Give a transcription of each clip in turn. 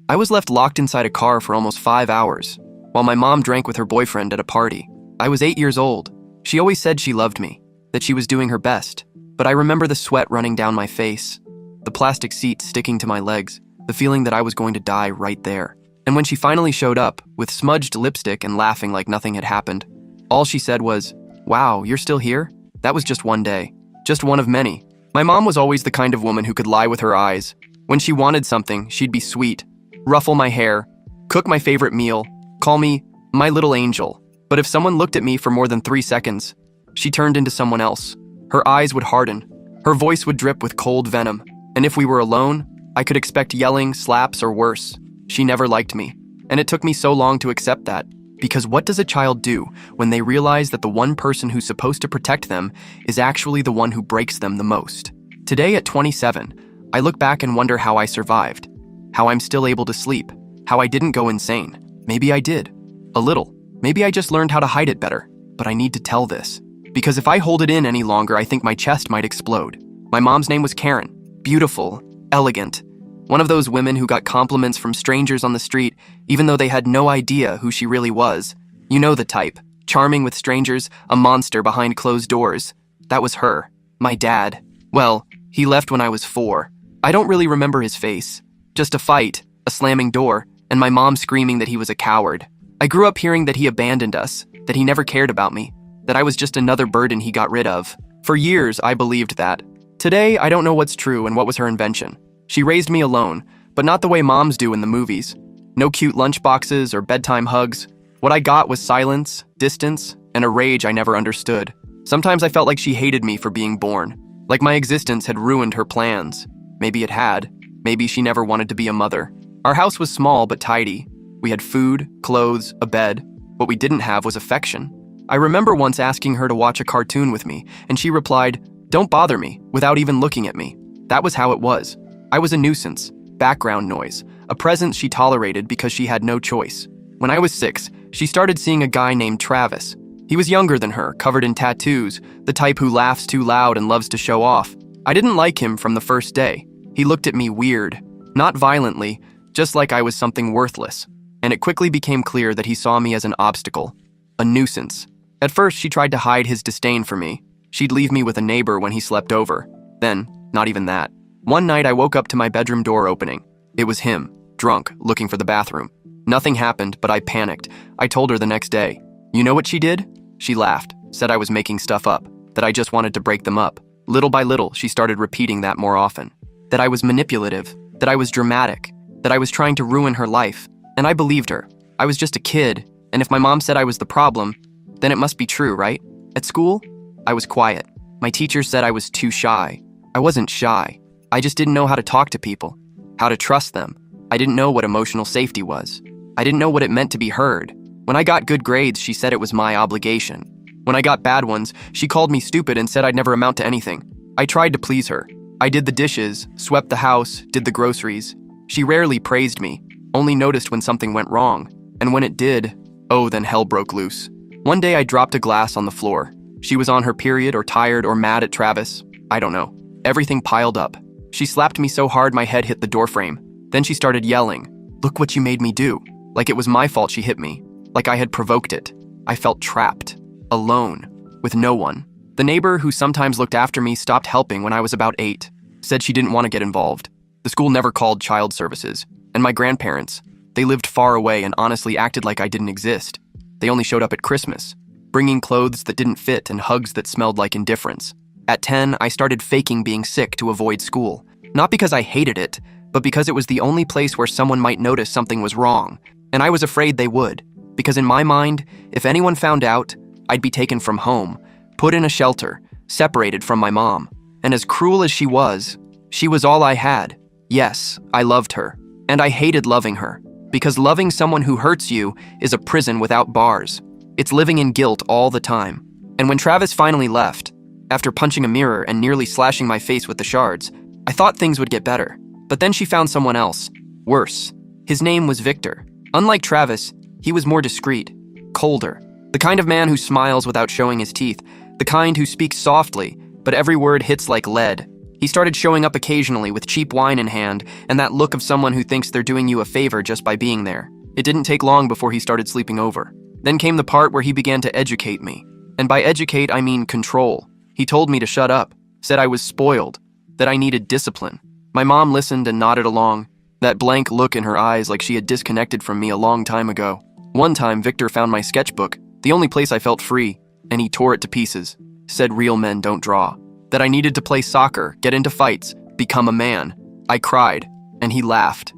I was left locked inside a car for almost 5 hours, while my mom drank with her boyfriend at a party. I was 8 years old. She always said she loved me, that she was doing her best, but I remember the sweat running down my face, the plastic seat sticking to my legs, the feeling that I was going to die right there. And when she finally showed up, with smudged lipstick and laughing like nothing had happened, all she said was, "Wow, you're still here? That was just one day. Just one of many." My mom was always the kind of woman who could lie with her eyes. When she wanted something, she'd be sweet, ruffle my hair, cook my favorite meal, call me my little angel. But if someone looked at me for more than 3 seconds, she turned into someone else. Her eyes would harden, her voice would drip with cold venom, and if we were alone, I could expect yelling, slaps, or worse. She never liked me, and it took me so long to accept that. Because what does a child do when they realize that the one person who's supposed to protect them is actually the one who breaks them the most? Today at 27, I look back and wonder how I survived, how I'm still able to sleep, how I didn't go insane. Maybe I did. A little. Maybe I just learned how to hide it better. But I need to tell this. Because if I hold it in any longer, I think my chest might explode. My mom's name was Karen. Beautiful, elegant. One of those women who got compliments from strangers on the street, even though they had no idea who she really was. You know the type. Charming with strangers, a monster behind closed doors. That was her. My dad. Well, he left when I was 4. I don't really remember his face. Just a fight, a slamming door, and my mom screaming that he was a coward. I grew up hearing that he abandoned us, that he never cared about me, that I was just another burden he got rid of. For years, I believed that. Today, I don't know what's true and what was her invention. She raised me alone, but not the way moms do in the movies. No cute lunchboxes or bedtime hugs. What I got was silence, distance, and a rage I never understood. Sometimes I felt like she hated me for being born, like my existence had ruined her plans. Maybe it had. Maybe she never wanted to be a mother. Our house was small but tidy. We had food, clothes, a bed. What we didn't have was affection. I remember once asking her to watch a cartoon with me, and she replied, "Don't bother me," without even looking at me. That was how it was. I was a nuisance, background noise, a presence she tolerated because she had no choice. When I was 6, she started seeing a guy named Travis. He was younger than her, covered in tattoos, the type who laughs too loud and loves to show off. I didn't like him from the first day. He looked at me weird, not violently, just like I was something worthless. And it quickly became clear that he saw me as an obstacle, a nuisance. At first, she tried to hide his disdain for me. She'd leave me with a neighbor when he slept over. Then, not even that. One night, I woke up to my bedroom door opening. It was him, drunk, looking for the bathroom. Nothing happened, but I panicked. I told her the next day. You know what she did? She laughed, said I was making stuff up, that I just wanted to break them up. Little by little, she started repeating that more often. That I was manipulative, that I was dramatic, that I was trying to ruin her life. And I believed her. I was just a kid, and if my mom said I was the problem, then it must be true, right? At school, I was quiet. My teachers said I was too shy. I wasn't shy. I just didn't know how to talk to people, how to trust them. I didn't know what emotional safety was. I didn't know what it meant to be heard. When I got good grades, she said it was my obligation. When I got bad ones, she called me stupid and said I'd never amount to anything. I tried to please her. I did the dishes, swept the house, did the groceries. She rarely praised me, only noticed when something went wrong. And when it did, oh, then hell broke loose. One day I dropped a glass on the floor. She was on her period or tired or mad at Travis. I don't know. Everything piled up. She slapped me so hard my head hit the doorframe. Then she started yelling, "Look what you made me do." Like it was my fault she hit me. Like I had provoked it. I felt trapped. Alone. With no one. The neighbor who sometimes looked after me stopped helping when I was about 8. Said she didn't want to get involved. The school never called child services. And my grandparents, they lived far away and honestly acted like I didn't exist. They only showed up at Christmas, bringing clothes that didn't fit and hugs that smelled like indifference. At 10, I started faking being sick to avoid school. Not because I hated it, but because it was the only place where someone might notice something was wrong. And I was afraid they would. Because in my mind, if anyone found out, I'd be taken from home, put in a shelter, separated from my mom. And as cruel as she was all I had. Yes, I loved her. And I hated loving her. Because loving someone who hurts you is a prison without bars. It's living in guilt all the time. And when Travis finally left, after punching a mirror and nearly slashing my face with the shards, I thought things would get better. But then she found someone else. Worse. His name was Victor. Unlike Travis, he was more discreet, colder. The kind of man who smiles without showing his teeth. The kind who speaks softly, but every word hits like lead. He started showing up occasionally with cheap wine in hand and that look of someone who thinks they're doing you a favor just by being there. It didn't take long before he started sleeping over. Then came the part where he began to educate me. And by educate, I mean control. He told me to shut up, said I was spoiled, that I needed discipline. My mom listened and nodded along, that blank look in her eyes like she had disconnected from me a long time ago. One time, Victor found my sketchbook, the only place I felt free, and he tore it to pieces, said real men don't draw, that I needed to play soccer, get into fights, become a man. I cried, and he laughed,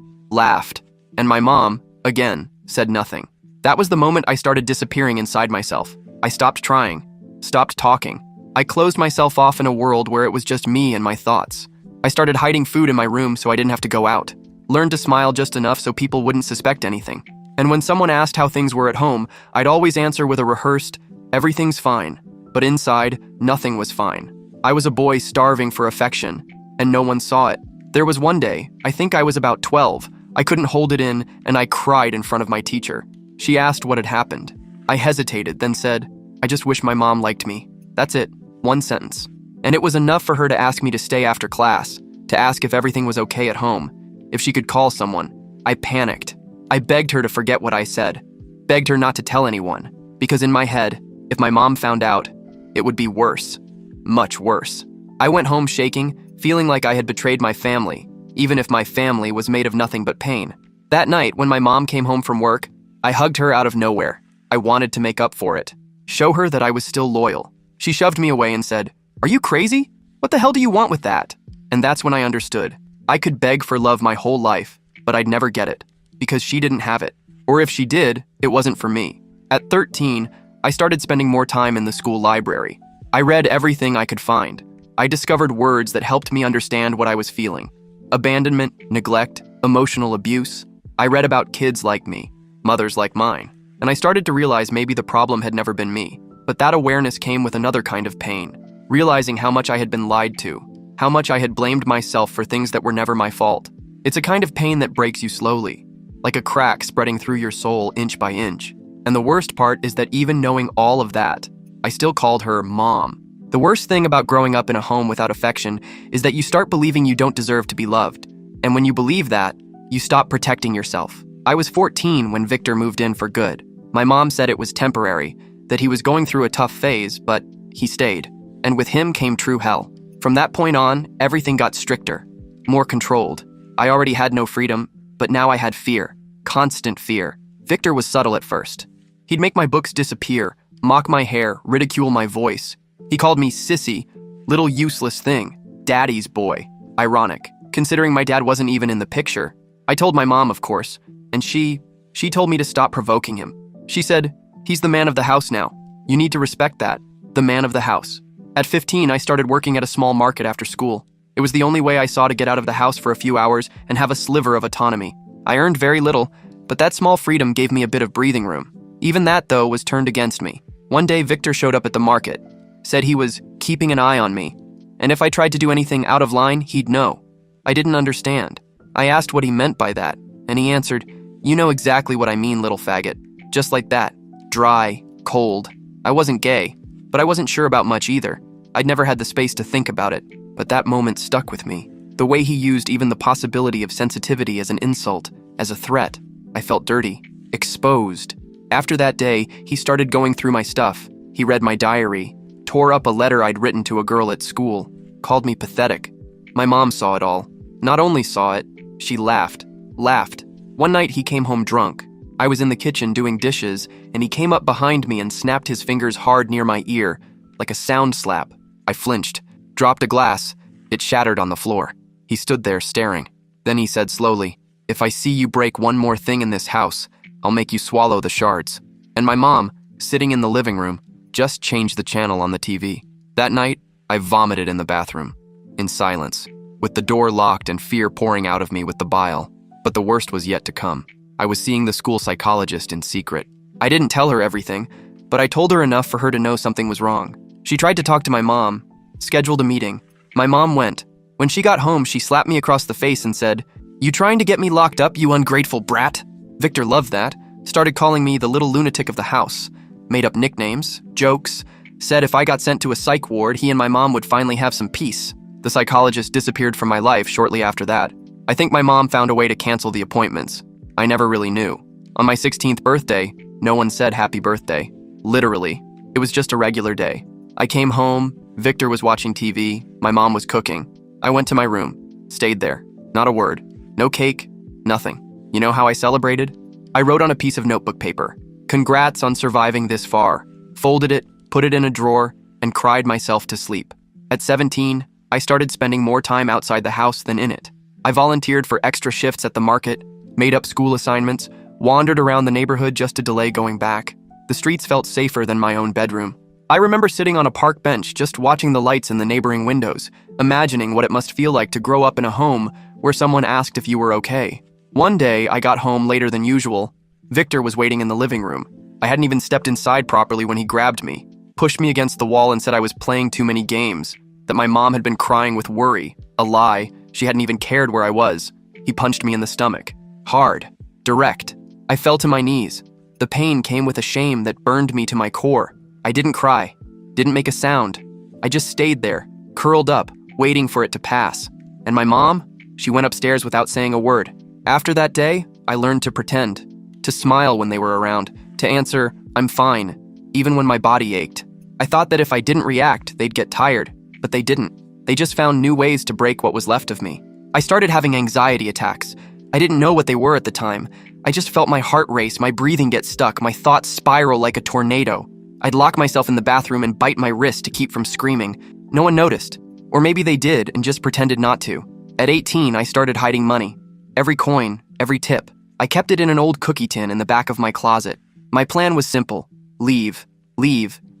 and my mom, again, said nothing. That was the moment I started disappearing inside myself. I stopped trying, stopped talking. I closed myself off in a world where it was just me and my thoughts. I started hiding food in my room so I didn't have to go out. Learned to smile just enough so people wouldn't suspect anything. And when someone asked how things were at home, I'd always answer with a rehearsed, "Everything's fine." But inside, nothing was fine. I was a boy starving for affection, and no one saw it. There was one day, I think I was about 12, I couldn't hold it in, and I cried in front of my teacher. She asked what had happened. I hesitated, then said, "I just wish my mom liked me." That's it, one sentence. And it was enough for her to ask me to stay after class, to ask if everything was okay at home, if she could call someone. I panicked. I begged her to forget what I said, begged her not to tell anyone, because in my head, if my mom found out, it would be worse, much worse. I went home shaking, feeling like I had betrayed my family, even if my family was made of nothing but pain. That night, when my mom came home from work, I hugged her out of nowhere. I wanted to make up for it, show her that I was still loyal. She shoved me away and said, "Are you crazy? What the hell do you want with that?" And that's when I understood. I could beg for love my whole life, but I'd never get it, because she didn't have it. Or if she did, it wasn't for me. At 13, I started spending more time in the school library. I read everything I could find. I discovered words that helped me understand what I was feeling. Abandonment, neglect, emotional abuse. I read about kids like me, mothers like mine, and I started to realize maybe the problem had never been me. But that awareness came with another kind of pain, realizing how much I had been lied to, how much I had blamed myself for things that were never my fault. It's a kind of pain that breaks you slowly, like a crack spreading through your soul inch by inch. And the worst part is that even knowing all of that, I still called her Mom. The worst thing about growing up in a home without affection is that you start believing you don't deserve to be loved. And when you believe that, you stop protecting yourself. I was 14 when Victor moved in for good. My mom said it was temporary, that he was going through a tough phase, but he stayed. And with him came true hell. From that point on, everything got stricter, more controlled. I already had no freedom, but now I had fear, constant fear. Victor was subtle at first. He'd make my books disappear, mock my hair, ridicule my voice. He called me sissy, little useless thing, daddy's boy. Ironic, considering my dad wasn't even in the picture. I told my mom, of course, and she told me to stop provoking him. She said, "He's the man of the house now. You need to respect that, the man of the house." At 15, I started working at a small market after school. It was the only way I saw to get out of the house for a few hours and have a sliver of autonomy. I earned very little, but that small freedom gave me a bit of breathing room. Even that, though, was turned against me. One day, Victor showed up at the market, said he was keeping an eye on me, and if I tried to do anything out of line, he'd know. I didn't understand. I asked what he meant by that, and he answered, "You know exactly what I mean, little faggot." Just like that. Dry, cold. I wasn't gay, but I wasn't sure about much either. I'd never had the space to think about it, but that moment stuck with me. The way he used even the possibility of sensitivity as an insult, as a threat. I felt dirty, exposed. After that day, he started going through my stuff. He read my diary, tore up a letter I'd written to a girl at school, called me pathetic. My mom saw it all. Not only saw it, she laughed. One night he came home drunk. I was in the kitchen doing dishes, and he came up behind me and snapped his fingers hard near my ear, like a sound slap. I flinched, dropped a glass. It shattered on the floor. He stood there staring. Then he said slowly, "If I see you break one more thing in this house, I'll make you swallow the shards." And my mom, sitting in the living room, just changed the channel on the TV. That night, I vomited in the bathroom, in silence, with the door locked and fear pouring out of me with the bile. But the worst was yet to come. I was seeing the school psychologist in secret. I didn't tell her everything, but I told her enough for her to know something was wrong. She tried to talk to my mom, scheduled a meeting. My mom went. When she got home, she slapped me across the face and said, "You trying to get me locked up, you ungrateful brat?" Victor loved that, started calling me the little lunatic of the house, made up nicknames, jokes, said if I got sent to a psych ward, he and my mom would finally have some peace. The psychologist disappeared from my life shortly after that. I think my mom found a way to cancel the appointments. I never really knew. On my 16th birthday, no one said happy birthday. Literally, it was just a regular day. I came home, Victor was watching TV, my mom was cooking. I went to my room, stayed there. Not a word. No cake, nothing. You know how I celebrated? I wrote on a piece of notebook paper, "Congrats on surviving this far," folded it, put it in a drawer, and cried myself to sleep. At 17, I started spending more time outside the house than in it. I volunteered for extra shifts at the market, made up school assignments, wandered around the neighborhood just to delay going back. The streets felt safer than my own bedroom. I remember sitting on a park bench just watching the lights in the neighboring windows, imagining what it must feel like to grow up in a home where someone asked if you were okay. One day, I got home later than usual. Victor was waiting in the living room. I hadn't even stepped inside properly when he grabbed me, pushed me against the wall and said I was playing too many games, that my mom had been crying with worry. A lie. She hadn't even cared where I was. He punched me in the stomach. Hard. Direct. I fell to my knees. The pain came with a shame that burned me to my core. I didn't cry. Didn't make a sound. I just stayed there, curled up, waiting for it to pass. And my mom? She went upstairs without saying a word. After that day, I learned to pretend, to smile when they were around, to answer, "I'm fine," even when my body ached. I thought that if I didn't react, they'd get tired, but they didn't. They just found new ways to break what was left of me. I started having anxiety attacks. I didn't know what they were at the time. I just felt my heart race, my breathing get stuck, my thoughts spiral like a tornado. I'd lock myself in the bathroom and bite my wrist to keep from screaming. No one noticed. Or maybe they did and just pretended not to. At 18, I started hiding money. Every coin, every tip. I kept it in an old cookie tin in the back of my closet. My plan was simple. Leave,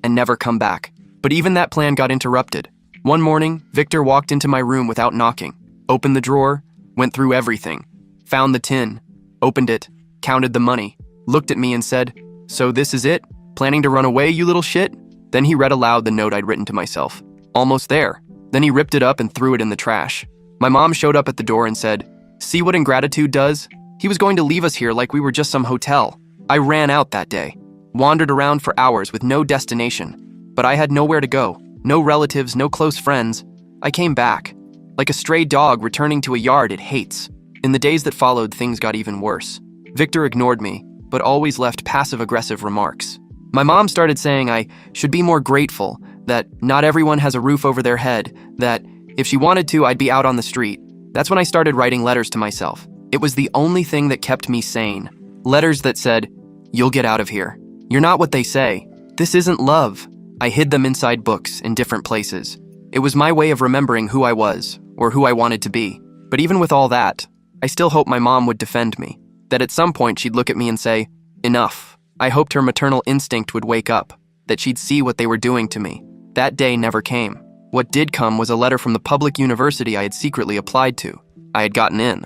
and never come back. But even that plan got interrupted. One morning, Victor walked into my room without knocking, opened the drawer, went through everything, found the tin, opened it, counted the money, looked at me and said, "So this is it? Planning to run away, you little shit?" Then he read aloud the note I'd written to myself. Almost there. Then he ripped it up and threw it in the trash. My mom showed up at the door and said, "See what ingratitude does? He was going to leave us here like we were just some hotel." I ran out that day, wandered around for hours with no destination, but I had nowhere to go, no relatives, no close friends. I came back, like a stray dog returning to a yard it hates. In the days that followed, things got even worse. Victor ignored me, but always left passive-aggressive remarks. My mom started saying I should be more grateful, that not everyone has a roof over their head, that if she wanted to, I'd be out on the street. That's when I started writing letters to myself. It was the only thing that kept me sane. Letters that said, "You'll get out of here. You're not what they say. This isn't love." I hid them inside books in different places. It was my way of remembering who I was, or who I wanted to be. But even with all that, I still hoped my mom would defend me, that at some point she'd look at me and say, "Enough." I hoped her maternal instinct would wake up, that she'd see what they were doing to me. That day never came. What did come was a letter from the public university I had secretly applied to. I had gotten in.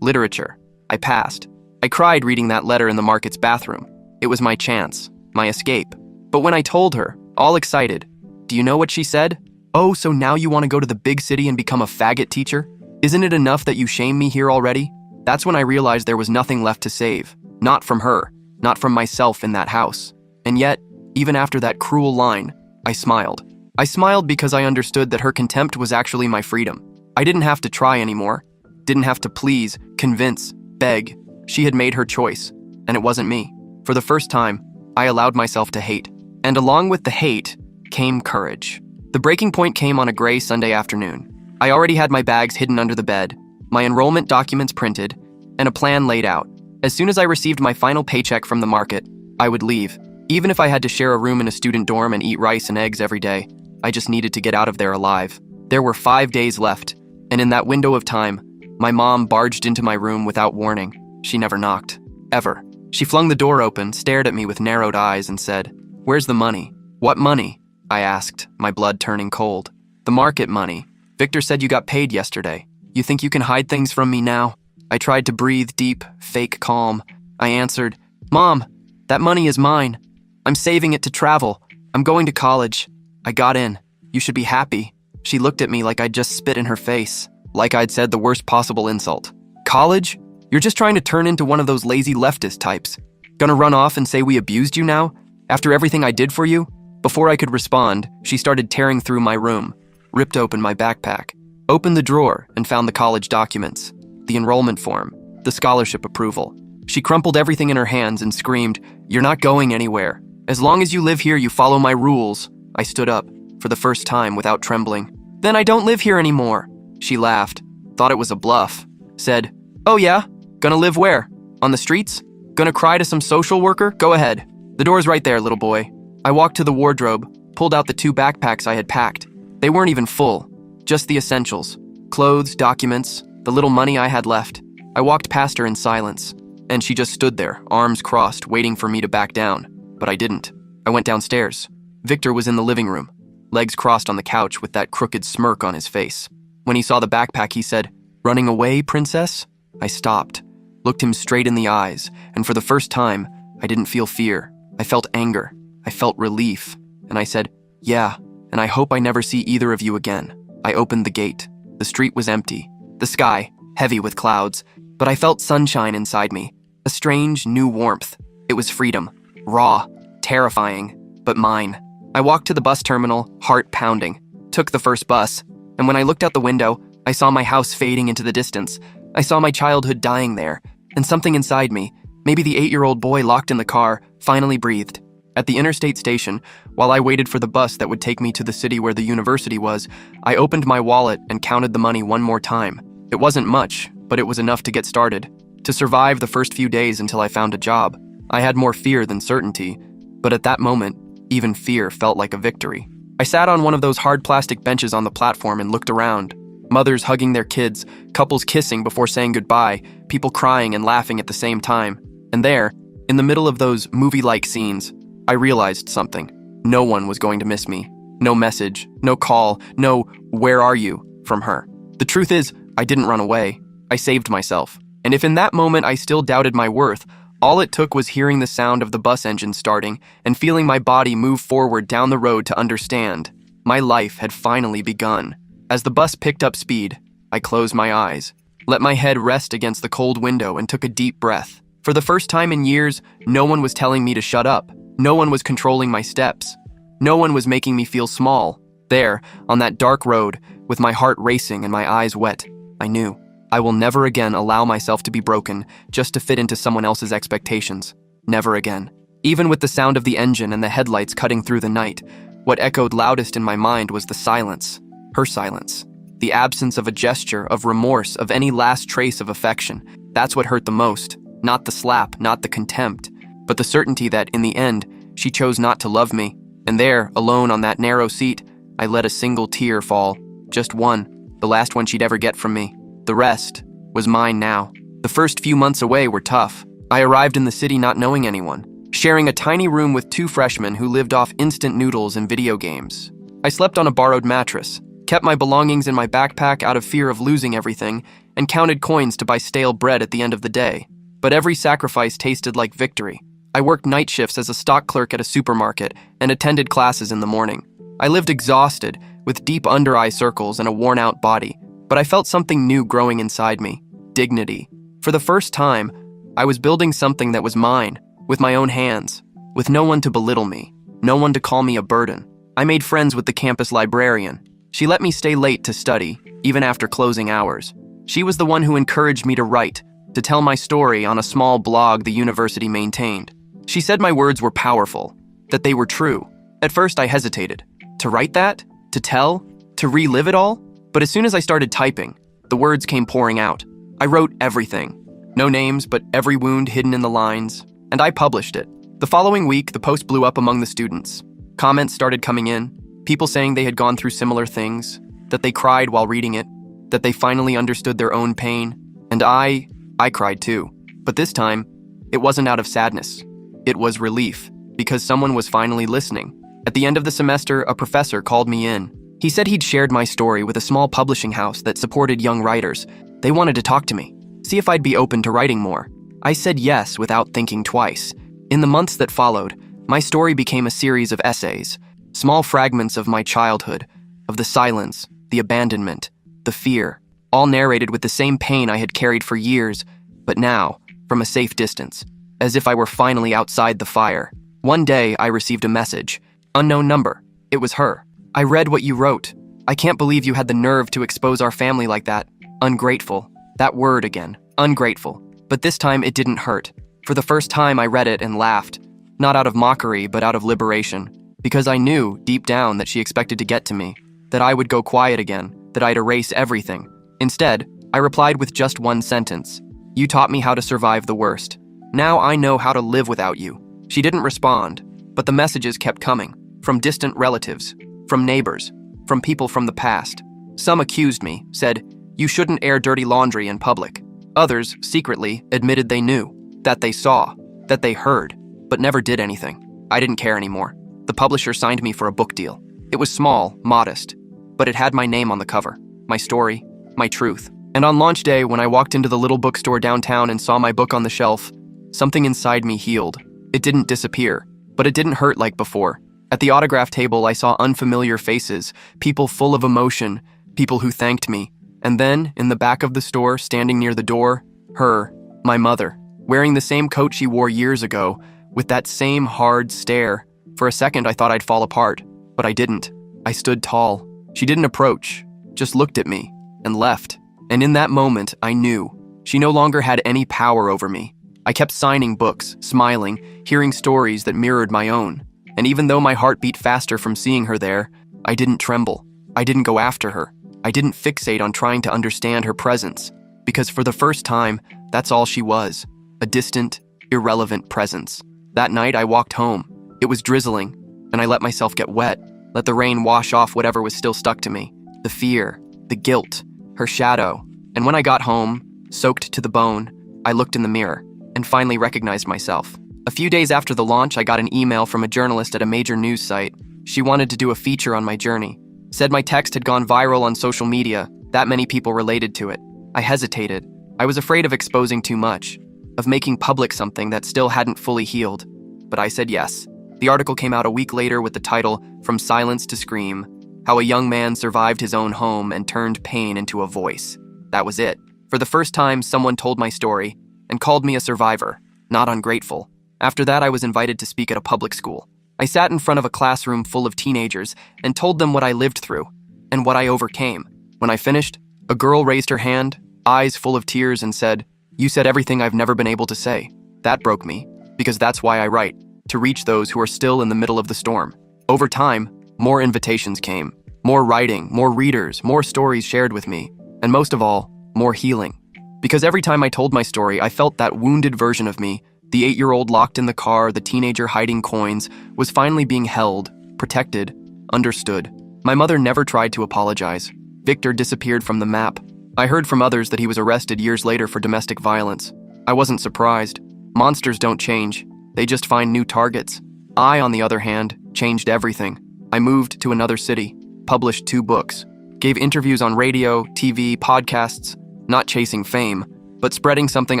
Literature. I passed. I cried reading that letter in the market's bathroom. It was my chance, my escape. But when I told her, all excited, do you know what she said? "Oh, so now you want to go to the big city and become a faggot teacher? Isn't it enough that you shame me here already?" That's when I realized there was nothing left to save. Not from her, not from myself in that house. And yet, even after that cruel line, I smiled. I smiled because I understood that her contempt was actually my freedom. I didn't have to try anymore. Didn't have to please, convince, beg. She had made her choice, and it wasn't me. For the first time, I allowed myself to hate. And along with the hate came courage. The breaking point came on a gray Sunday afternoon. I already had my bags hidden under the bed, my enrollment documents printed, and a plan laid out. As soon as I received my final paycheck from the market, I would leave. Even if I had to share a room in a student dorm and eat rice and eggs every day, I just needed to get out of there alive. There were 5 days left, and in that window of time, my mom barged into my room without warning. She never knocked. Ever. She flung the door open, stared at me with narrowed eyes, and said, "Where's the money?" "What money?" I asked, my blood turning cold. "The market money. Victor said you got paid yesterday. You think you can hide things from me now?" I tried to breathe deep, fake calm. I answered, "Mom, that money is mine. I'm saving it to travel. I'm going to college. I got in. You should be happy." She looked at me like I'd just spit in her face, like I'd said the worst possible insult. "College? You're just trying to turn into one of those lazy leftist types. Gonna run off and say we abused you now? After everything I did for you?" Before I could respond, she started tearing through my room, ripped open my backpack. opened the drawer and found the college documents, the enrollment form, the scholarship approval. She crumpled everything in her hands and screamed, "You're not going anywhere. As long as you live here, you follow my rules." I stood up, for the first time without trembling. "Then I don't live here anymore." She laughed, thought it was a bluff, said, "Oh yeah? Gonna live where? On the streets? Gonna cry to some social worker? Go ahead. The door's right there, little boy." I walked to the wardrobe, pulled out the 2 backpacks I had packed. They weren't even full, just the essentials. Clothes, documents, the little money I had left. I walked past her in silence, and she just stood there, arms crossed, waiting for me to back down. But I didn't. I went downstairs. Victor was in the living room, legs crossed on the couch with that crooked smirk on his face. When he saw the backpack, he said, "Running away, princess?" I stopped, looked him straight in the eyes, and for the first time, I didn't feel fear. I felt anger. I felt relief. And I said, "Yeah, and I hope I never see either of you again." I opened the gate. The street was empty. The sky, heavy with clouds, but I felt sunshine inside me, a strange, new warmth. It was freedom, raw, terrifying, but mine. I walked to the bus terminal, heart pounding, took the first bus, and when I looked out the window, I saw my house fading into the distance. I saw my childhood dying there, and something inside me, maybe the 8-year-old boy locked in the car, finally breathed. At the interstate station, while I waited for the bus that would take me to the city where the university was, I opened my wallet and counted the money one more time. It wasn't much, but it was enough to get started, to survive the first few days until I found a job. I had more fear than certainty, but at that moment, even fear felt like a victory. I sat on one of those hard plastic benches on the platform and looked around. Mothers hugging their kids, couples kissing before saying goodbye, people crying and laughing at the same time. And there, in the middle of those movie-like scenes, I realized something. No one was going to miss me. No message, no call, no "where are you?" from her. The truth is, I didn't run away. I saved myself. And if in that moment I still doubted my worth, all it took was hearing the sound of the bus engine starting and feeling my body move forward down the road to understand. My life had finally begun. As the bus picked up speed, I closed my eyes, let my head rest against the cold window and took a deep breath. For the first time in years, no one was telling me to shut up. No one was controlling my steps. No one was making me feel small. There, on that dark road, with my heart racing and my eyes wet, I knew I will never again allow myself to be broken just to fit into someone else's expectations. Never again. Even with the sound of the engine and the headlights cutting through the night, what echoed loudest in my mind was the silence. Her silence. The absence of a gesture, of remorse, of any last trace of affection. That's what hurt the most. Not the slap, not the contempt, but the certainty that, in the end, she chose not to love me. And there, alone on that narrow seat, I let a single tear fall. Just one, the last one she'd ever get from me. The rest was mine now. The first few months away were tough. I arrived in the city not knowing anyone, sharing a tiny room with 2 freshmen who lived off instant noodles and video games. I slept on a borrowed mattress, kept my belongings in my backpack out of fear of losing everything, and counted coins to buy stale bread at the end of the day. But every sacrifice tasted like victory. I worked night shifts as a stock clerk at a supermarket and attended classes in the morning. I lived exhausted, with deep under-eye circles and a worn-out body, but I felt something new growing inside me. Dignity. For the first time, I was building something that was mine, with my own hands, with no one to belittle me, no one to call me a burden. I made friends with the campus librarian. She let me stay late to study, even after closing hours. She was the one who encouraged me to write, to tell my story on a small blog the university maintained. She said my words were powerful, that they were true. At first I hesitated. To write that? To tell? To relive it all? But as soon as I started typing, the words came pouring out. I wrote everything. No names, but every wound hidden in the lines. And I published it. The following week, the post blew up among the students. Comments started coming in, people saying they had gone through similar things, that they cried while reading it, that they finally understood their own pain. And I cried too. But this time, it wasn't out of sadness. It was relief, because someone was finally listening. At the end of the semester, a professor called me in. He said he'd shared my story with a small publishing house that supported young writers. They wanted to talk to me, see if I'd be open to writing more. I said yes without thinking twice. In the months that followed, my story became a series of essays, small fragments of my childhood, of the silence, the abandonment, the fear, all narrated with the same pain I had carried for years, but now, from a safe distance, as if I were finally outside the fire. One day, I received a message. Unknown number. It was her. "I read what you wrote. I can't believe you had the nerve to expose our family like that. Ungrateful. That word again. Ungrateful. But this time it didn't hurt. For the first time I read it and laughed. Not out of mockery, but out of liberation. Because I knew, deep down, that she expected to get to me. That I would go quiet again. That I'd erase everything. Instead, I replied with just one sentence. You taught me how to survive the worst. Now I know how to live without you. She didn't respond, but the messages kept coming. From distant relatives. From neighbors. From people from the past. Some accused me, said, you shouldn't air dirty laundry in public. Others, secretly, admitted they knew, that they saw, that they heard, but never did anything. I didn't care anymore. The publisher signed me for a book deal. It was small, modest, but it had my name on the cover, my story, my truth. And on launch day, when I walked into the little bookstore downtown and saw my book on the shelf, something inside me healed. It didn't disappear, but it didn't hurt like before. At the autograph table, I saw unfamiliar faces, people full of emotion, people who thanked me. And then, in the back of the store, standing near the door, her, my mother, wearing the same coat she wore years ago, with that same hard stare. For a second, I thought I'd fall apart, but I didn't. I stood tall. She didn't approach, just looked at me, and left. And in that moment, I knew. She no longer had any power over me. I kept signing books, smiling, hearing stories that mirrored my own. And even though my heart beat faster from seeing her there, I didn't tremble. I didn't go after her. I didn't fixate on trying to understand her presence. Because for the first time, that's all she was. A distant, irrelevant presence. That night, I walked home. It was drizzling, and I let myself get wet. Let the rain wash off whatever was still stuck to me. The fear, the guilt, her shadow. And when I got home, soaked to the bone, I looked in the mirror and finally recognized myself. A few days after the launch, I got an email from a journalist at a major news site. She wanted to do a feature on my journey. Said my text had gone viral on social media, that many people related to it. I hesitated. I was afraid of exposing too much, of making public something that still hadn't fully healed. But I said yes. The article came out a week later with the title, From Silence to Scream, How a Young Man Survived His Own Home and Turned Pain into a Voice. That was it. For the first time, someone told my story and called me a survivor, not ungrateful. After that, I was invited to speak at a public school. I sat in front of a classroom full of teenagers and told them what I lived through and what I overcame. When I finished, a girl raised her hand, eyes full of tears, and said, "You said everything I've never been able to say." That broke me, because that's why I write, to reach those who are still in the middle of the storm. Over time, more invitations came, more writing, more readers, more stories shared with me, and most of all, more healing. Because every time I told my story, I felt that wounded version of me, the 8-year-old locked in the car, the teenager hiding coins, was finally being held, protected, understood. My mother never tried to apologize. Victor disappeared from the map. I heard from others that he was arrested years later for domestic violence. I wasn't surprised. Monsters don't change. They just find new targets. I, on the other hand, changed everything. I moved to another city, published 2 books, gave interviews on radio, TV, podcasts, not chasing fame, but spreading something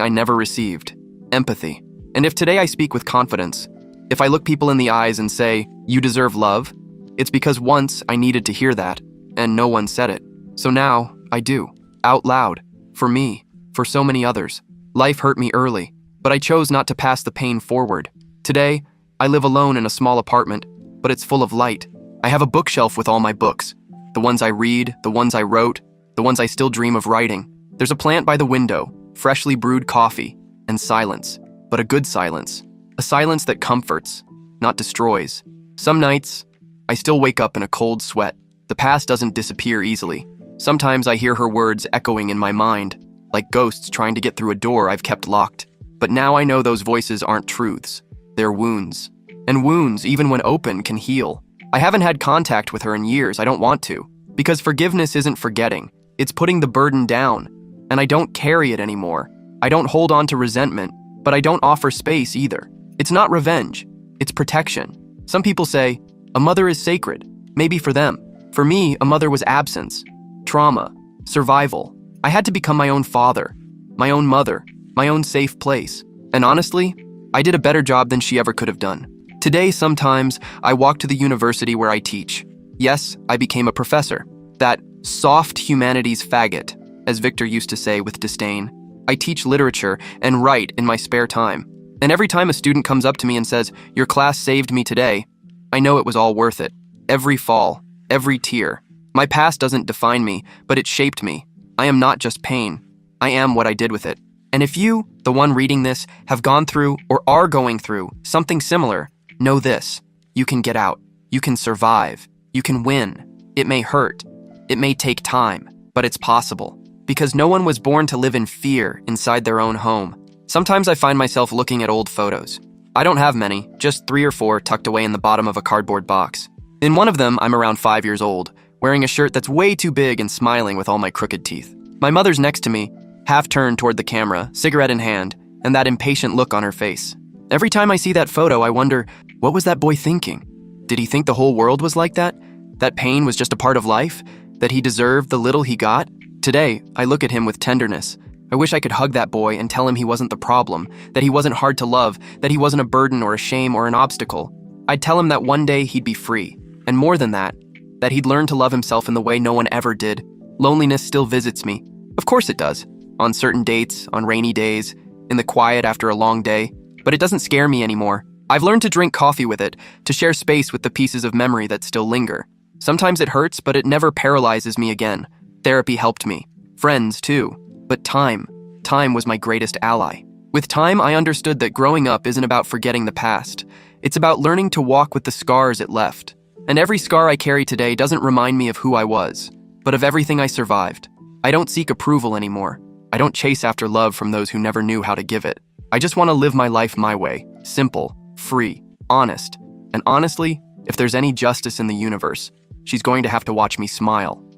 I never received, empathy. And if today I speak with confidence, if I look people in the eyes and say, "You deserve love," it's because once I needed to hear that, and no one said it. So now, I do, out loud, for me, for so many others. Life hurt me early, but I chose not to pass the pain forward. Today, I live alone in a small apartment, but it's full of light. I have a bookshelf with all my books, the ones I read, the ones I wrote, the ones I still dream of writing. There's a plant by the window, freshly brewed coffee, and silence, but a good silence. A silence that comforts, not destroys. Some nights, I still wake up in a cold sweat. The past doesn't disappear easily. Sometimes I hear her words echoing in my mind, like ghosts trying to get through a door I've kept locked. But now I know those voices aren't truths. They're wounds. And wounds, even when open, can heal. I haven't had contact with her in years. I don't want to. Because forgiveness isn't forgetting. It's putting the burden down. And I don't carry it anymore. I don't hold on to resentment, but I don't offer space either. It's not revenge. It's protection. Some people say, a mother is sacred. Maybe for them. For me, a mother was absence, trauma, survival. I had to become my own father, my own mother, my own safe place. And honestly, I did a better job than she ever could have done. Today, sometimes, I walk to the university where I teach. Yes, I became a professor. That soft humanities faggot, as Victor used to say with disdain. I teach literature and write in my spare time. And every time a student comes up to me and says, "Your class saved me today," I know it was all worth it. Every fall, every tear, My past doesn't define me, but it shaped me. I am not just pain. I am what I did with it. And if you, the one reading this, have gone through or are going through something similar, know this: you can get out. You can survive. You can win. It may hurt. It may take time, but it's possible. Because no one was born to live in fear inside their own home. Sometimes I find myself looking at old photos. I don't have many, just 3 or 4 tucked away in the bottom of a cardboard box. In one of them, I'm around 5 years old, wearing a shirt that's way too big and smiling with all my crooked teeth. My mother's next to me, half turned toward the camera, cigarette in hand, and that impatient look on her face. Every time I see that photo, I wonder, what was that boy thinking? Did he think the whole world was like that? That pain was just a part of life? That he deserved the little he got? Today, I look at him with tenderness. I wish I could hug that boy and tell him he wasn't the problem, that he wasn't hard to love, that he wasn't a burden or a shame or an obstacle. I'd tell him that one day he'd be free, and more than that he'd learn to love himself in the way no one ever did. Loneliness still visits me. Of course it does. On certain dates, on rainy days, in the quiet after a long day. But it doesn't scare me anymore. I've learned to drink coffee with it, to share space with the pieces of memory that still linger. Sometimes it hurts, but it never paralyzes me again. Therapy helped me. Friends, too. But time was my greatest ally. With time, I understood that growing up isn't about forgetting the past. It's about learning to walk with the scars it left. And every scar I carry today doesn't remind me of who I was, but of everything I survived. I don't seek approval anymore. I don't chase after love from those who never knew how to give it. I just want to live my life my way. Simple, free, honest. And honestly, if there's any justice in the universe, she's going to have to watch me smile.